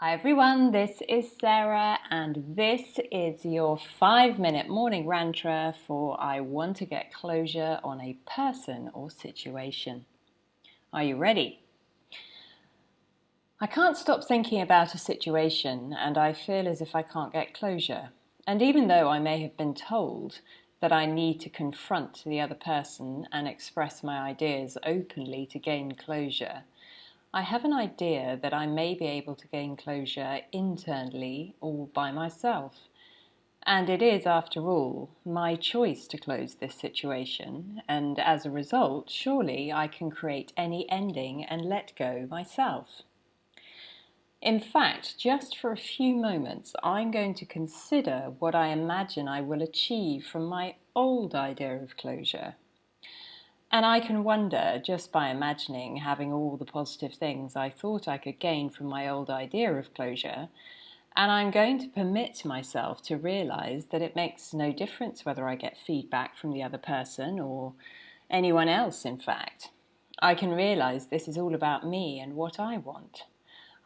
Hi everyone, this is Sarah and this is your 5-minute morning Rantra for I want to get closure on a person or situation. Are you ready? I can't stop thinking about a situation and I feel as if I can't get closure. And even though I may have been told that I need to confront the other person and express my ideas openly to gain closure, I have an idea that I may be able to gain closure internally all by myself. And it is, after all, my choice to close this situation, and as a result, surely I can create any ending and let go myself. In fact, just for a few moments, I'm going to consider what I imagine I will achieve from my old idea of closure. And I can wonder, just by imagining having all the positive things I thought I could gain from my old idea of closure, and I'm going to permit myself to realize that it makes no difference whether I get feedback from the other person or anyone else, in fact. I can realize this is all about me and what I want.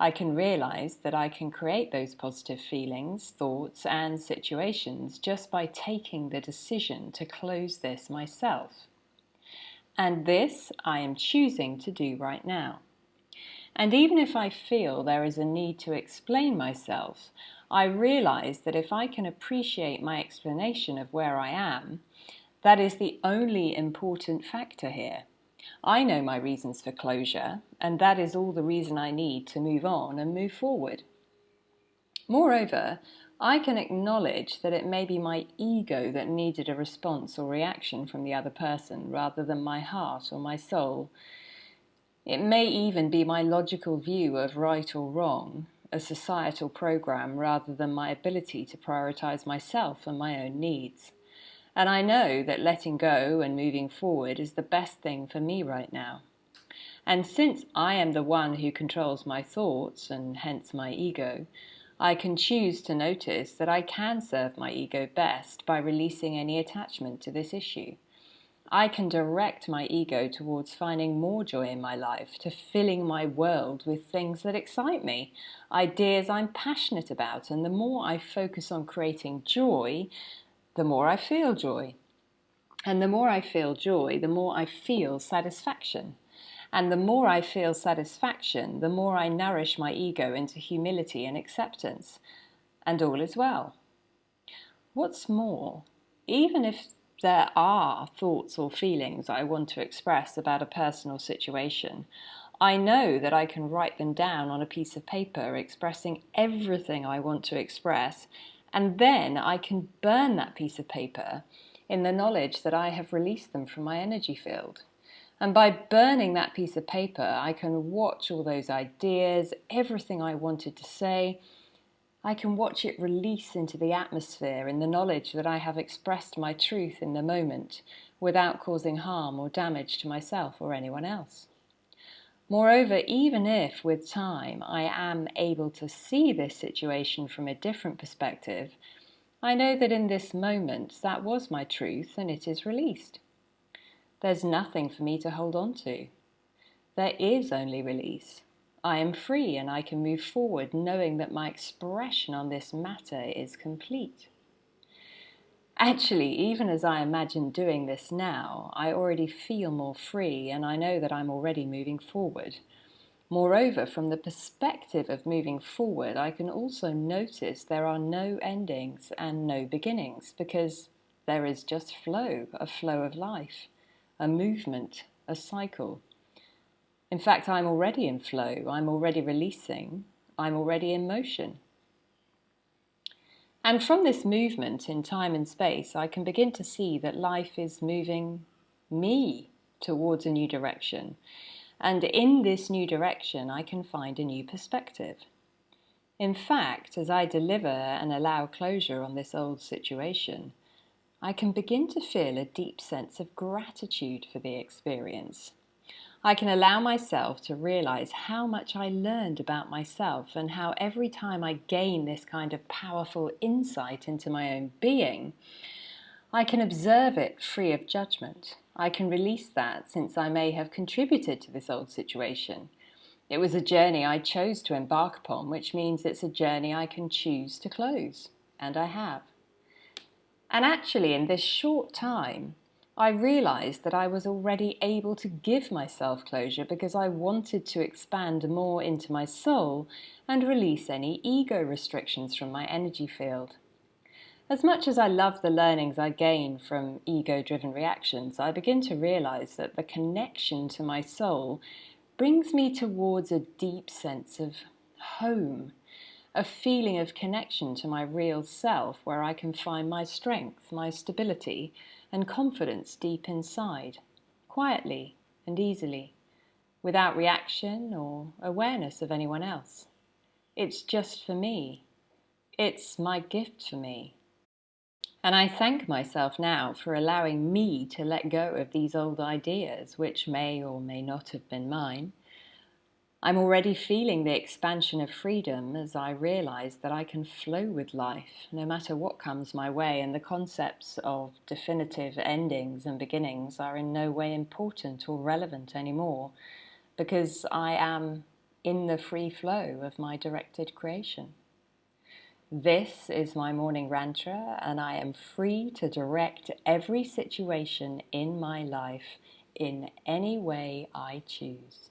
I can realize that I can create those positive feelings, thoughts, and situations just by taking the decision to close this myself. And this I am choosing to do right now. And even if I feel there is a need to explain myself, I realize that if I can appreciate my explanation of where I am, that is the only important factor here. I know my reasons for closure, and that is all the reason I need to move on and move forward. Moreover, I can acknowledge that it may be my ego that needed a response or reaction from the other person rather than my heart or my soul. It may even be my logical view of right or wrong, a societal program rather than my ability to prioritize myself and my own needs. And I know that letting go and moving forward is the best thing for me right now. And since I am the one who controls my thoughts and hence my ego, I can choose to notice that I can serve my ego best by releasing any attachment to this issue. I can direct my ego towards finding more joy in my life, to filling my world with things that excite me, ideas I'm passionate about, and the more I focus on creating joy, the more I feel joy. And the more I feel joy, the more I feel satisfaction. And the more I feel satisfaction, the more I nourish my ego into humility and acceptance. And all is well. What's more, even if there are thoughts or feelings I want to express about a personal situation, I know that I can write them down on a piece of paper expressing everything I want to express, and then I can burn that piece of paper in the knowledge that I have released them from my energy field. And by burning that piece of paper, I can watch all those ideas, everything I wanted to say. I can watch it release into the atmosphere in the knowledge that I have expressed my truth in the moment without causing harm or damage to myself or anyone else. Moreover, even if with time I am able to see this situation from a different perspective, I know that in this moment that was my truth and it is released. There's nothing for me to hold on to. There is only release. I am free and I can move forward knowing that my expression on this matter is complete. Actually, even as I imagine doing this now, I already feel more free and I know that I'm already moving forward. Moreover, from the perspective of moving forward, I can also notice there are no endings and no beginnings because there is just flow, a flow of life, a movement, a cycle. In fact, I'm already in flow, I'm already releasing, I'm already in motion. And from this movement in time and space, I can begin to see that life is moving me towards a new direction. And in this new direction, I can find a new perspective. In fact, as I deliver and allow closure on this old situation, I can begin to feel a deep sense of gratitude for the experience. I can allow myself to realize how much I learned about myself and how every time I gain this kind of powerful insight into my own being, I can observe it free of judgment. I can release that since I may have contributed to this old situation. It was a journey I chose to embark upon, which means it's a journey I can choose to close, and I have. And actually, in this short time, I realised that I was already able to give myself closure because I wanted to expand more into my soul and release any ego restrictions from my energy field. As much as I love the learnings I gain from ego-driven reactions, I begin to realise that the connection to my soul brings me towards a deep sense of home, a feeling of connection to my real self where I can find my strength, my stability, and confidence deep inside, quietly and easily, without reaction or awareness of anyone else. It's just for me. It's my gift for me. And I thank myself now for allowing me to let go of these old ideas, which may or may not have been mine. I'm already feeling the expansion of freedom as I realize that I can flow with life no matter what comes my way, and the concepts of definitive endings and beginnings are in no way important or relevant anymore because I am in the free flow of my directed creation. This is my morning Rantra, and I am free to direct every situation in my life in any way I choose.